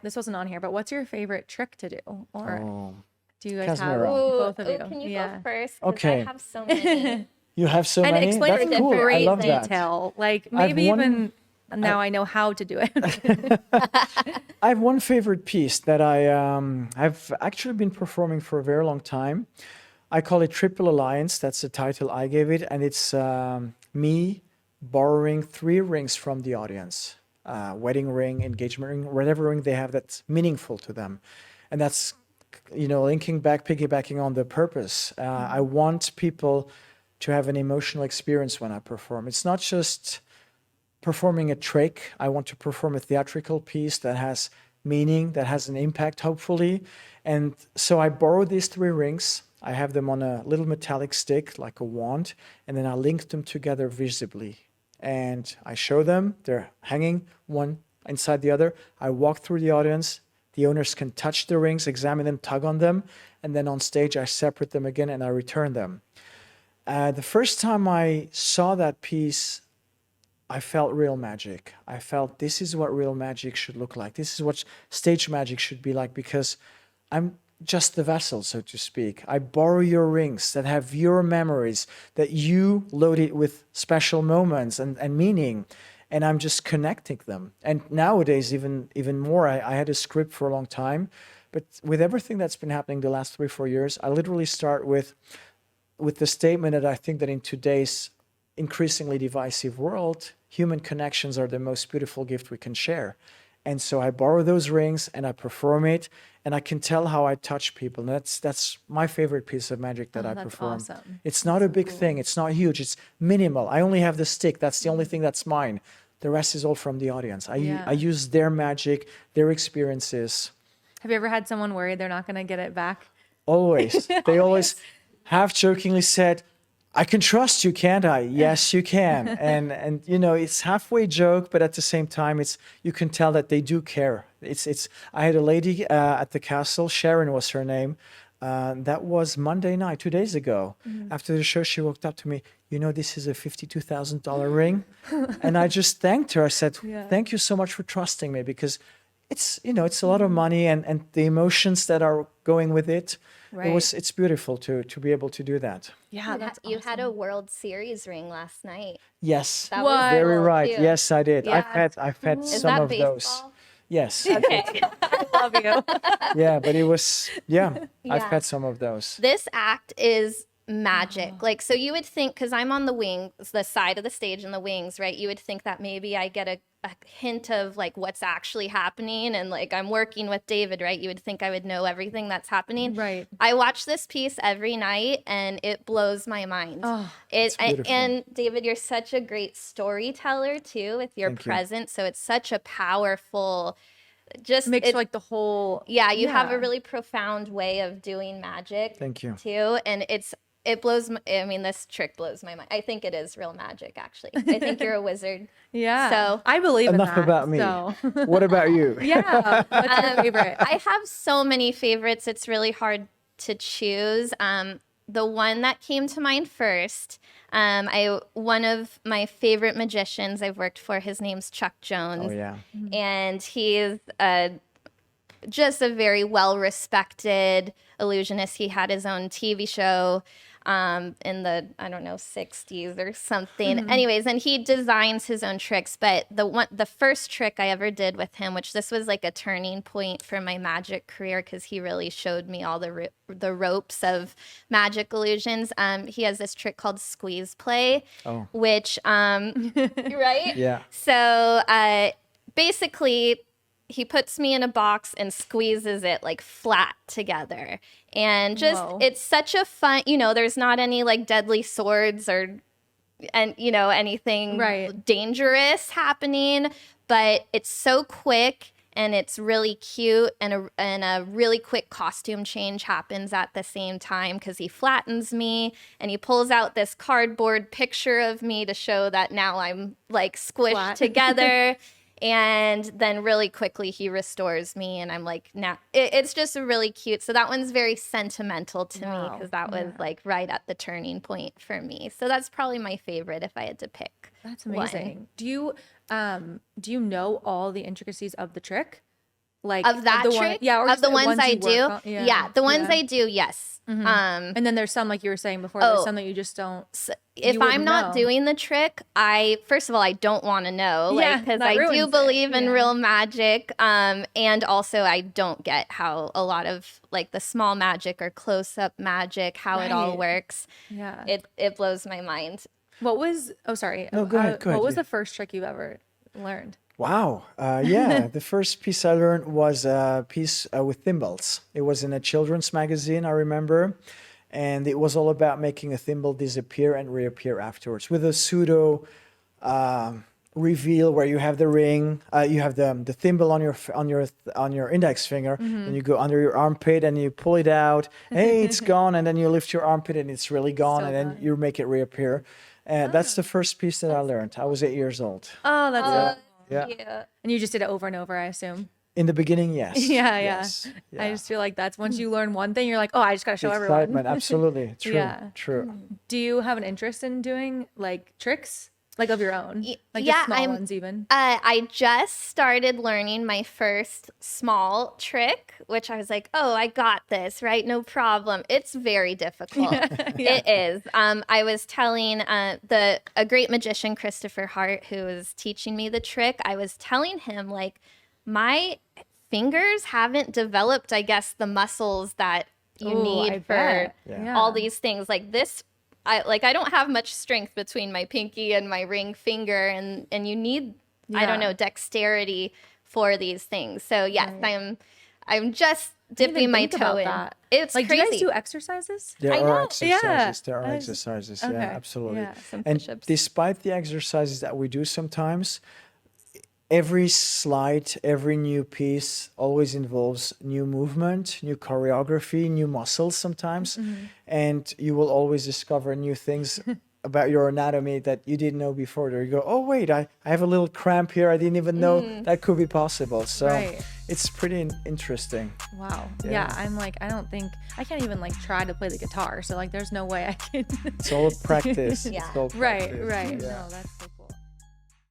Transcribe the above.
this wasn't on here, but what's your favorite trick to do? Or Oh, do you guys have Casimiro. both of you? Can you Yeah. go first? Because I Okay. have so many. You have so And many? explain That's it in cool. I great love that. detail. Like I've maybe one- even now I know how to do it. I have one favorite piece that I've actually been performing for a very long time. I call it Triple Alliance. That's the title I gave it, and it's me borrowing 3 rings from the audience: wedding ring, engagement ring, whatever ring they have that's meaningful to them, and that's linking back, piggybacking on the purpose. I want people to have an emotional experience when I perform. It's not just performing a trick. I want to perform a theatrical piece that has meaning, that has an impact, hopefully. And so I borrow these 3 rings. I have them on a little metallic stick, like a wand, and then I link them together visibly. And I show them, they're hanging one inside the other. I walk through the audience. The owners can touch the rings, examine them, tug on them, and then on stage I separate them again and I return them. The first time I saw that piece, I felt real magic. I felt this is what real magic should look like. This is what stage magic should be like, because I'm just the vessel, so to speak. I borrow your rings that have your memories, that you loaded with special moments and meaning, and I'm just connecting them. And nowadays, even more, I had a script for a long time, but with everything that's been happening the last 3-4 years, I literally start with the statement that I think that in today's increasingly divisive world, human connections are the most beautiful gift we can share. And so I borrow those rings and I perform it, and I can tell how I touch people. And that's my favorite piece of magic that I that's perform. awesome. It's not a big thing. It's not huge. It's minimal. I only have the stick. That's the only thing that's mine. The rest is all from the audience. I use their magic, their experiences. Have you ever had someone worried they're not going to get it back? Always. They always half jokingly said, I can trust you, can't I? Yes, you can. And it's halfway joke, but at the same time, you can tell that they do care. I had a lady at the castle, Sharon was her name. That was Monday night, 2 days ago. After the show, she walked up to me, this is a $52,000 ring. And I just thanked her. I said, thank you so much for trusting me, because it's a lot of money and the emotions that are going with it. Right. It's beautiful to be able to do that. Yeah, that's You awesome. had a World Series ring last night. Yes, That What? was very cool, right. too. Yes, I did. Yeah. I've had Is some that of those. baseball? Yes. Okay. I love you. Yeah, but it was I've Yeah. had some of those. This act is magic. Like, so you would think, because I'm on the wings, the side of the stage and the wings, right? You would think that maybe I get a hint of like what's actually happening, and like I'm working with David, right? You would think I would know everything that's happening. Right. I watch this piece every night and it blows my mind. Oh, beautiful. And David, you're such a great storyteller too, with your Thank you. presence. So it's such a powerful, just makes it- like the whole. yeah, you have Yeah. a really profound way of doing magic. Thank you. Too, and it blows. This trick blows my mind. I think it is real magic, actually. I think you're a wizard. Yeah. So- I believe in Enough that. about me. So. What about you? Yeah. What's your favorite? I have so many favorites. It's really hard to choose. The one that came to mind first, one of my favorite magicians I've worked for, his name's Chuck Jones. Oh yeah. And he's just a very well-respected illusionist. He had his own TV show in the, I don't know, 60s or something. Anyways, and he designs his own tricks. But the first trick I ever did with him, which this was like a turning point for my magic career, because he really showed me all the ropes of magic illusions. He has this trick called squeeze play, Oh. which, right? Yeah. So basically, he puts me in a box and squeezes it like flat together. And just, Whoa. it's such a fun, there's not any like deadly swords or, anything Right. dangerous happening, but it's so quick and it's really cute, and a really quick costume change happens at the same time, because he flattens me and he pulls out this cardboard picture of me to show that now I'm like squished Flat. together. And then really quickly he restores me, and I'm like, now it's just really cute. So that one's very sentimental to me, Wow. because that was like right at the turning point for me. So that's probably my favorite if I had to pick. That's one. amazing. Do you know all the intricacies of the trick? Like Of that the trick? yeah, or of just the ones I you do? work on- Yeah. The ones yeah. I do, yes. And then there's some, like you were saying before, Oh. there's some that you just don't. If you I'm wouldn't not know. doing the trick, first of all, I don't want to know, Yeah, because that I ruins do it. believe in Yeah. real magic. And also I don't get how a lot of like the small magic or close up magic, how it all Right. works. Yeah. It blows my mind. What was? Oh, sorry. No, go ahead, go What ahead, was yeah. the first trick you've ever learned? Wow. Yeah, the first piece I learned was a piece with thimbles. It was in a children's magazine, I remember. And it was all about making a thimble disappear and reappear afterwards with a pseudo reveal where you have the ring, you have the thimble on your index finger, and you go under your armpit and you pull it out. Hey, it's gone, and then you lift your armpit and it's really gone, So and then gone. you make it reappear. And that's the first piece that I learned. I was 8 years old. Oh, that's Yeah. Yeah. and you just did it over and over, I assume. In the beginning, yes. Yeah, Yes. I just feel like that's once you learn one thing, you're like, oh, I just gotta show everyone. Excitement, absolutely. True. Yeah. True. Do you have an interest in doing like tricks, like of your own, like yeah, just small I'm- ones even? I just started learning my first small trick, which I was like, oh, I got this, right? No problem. It's very difficult. It is. I was telling a great magician, Christopher Hart, who was teaching me the trick. I was telling him, like, my fingers haven't developed, I guess, the muscles that you Ooh, I need for bet. Yeah. all these things. Like this, I don't have much strength between my pinky and my ring finger, and you need, I don't Yeah. know, dexterity for these things. So yes, Right. I'm just Didn't dipping even my think toe about in. that. It's Like, crazy. do you guys do exercises? There I are know. exercises. Yeah. There are I just- exercises. okay. Yeah, absolutely. Yeah, some And push-ups. despite the exercises that we do sometimes, every slide, every new piece always involves new movement, new choreography, new muscles sometimes. Mm-hmm. And you will always discover new things about your anatomy that you didn't know before. There you go, oh, wait, I have a little cramp here. I didn't even know that could be possible. So Right. it's pretty interesting. Wow. Yeah. Yeah. I'm like, I can't even like try to play the guitar. So like, there's no way I can. It's all practice. Yeah. It's all Right. practice. Right. Yeah. No, that's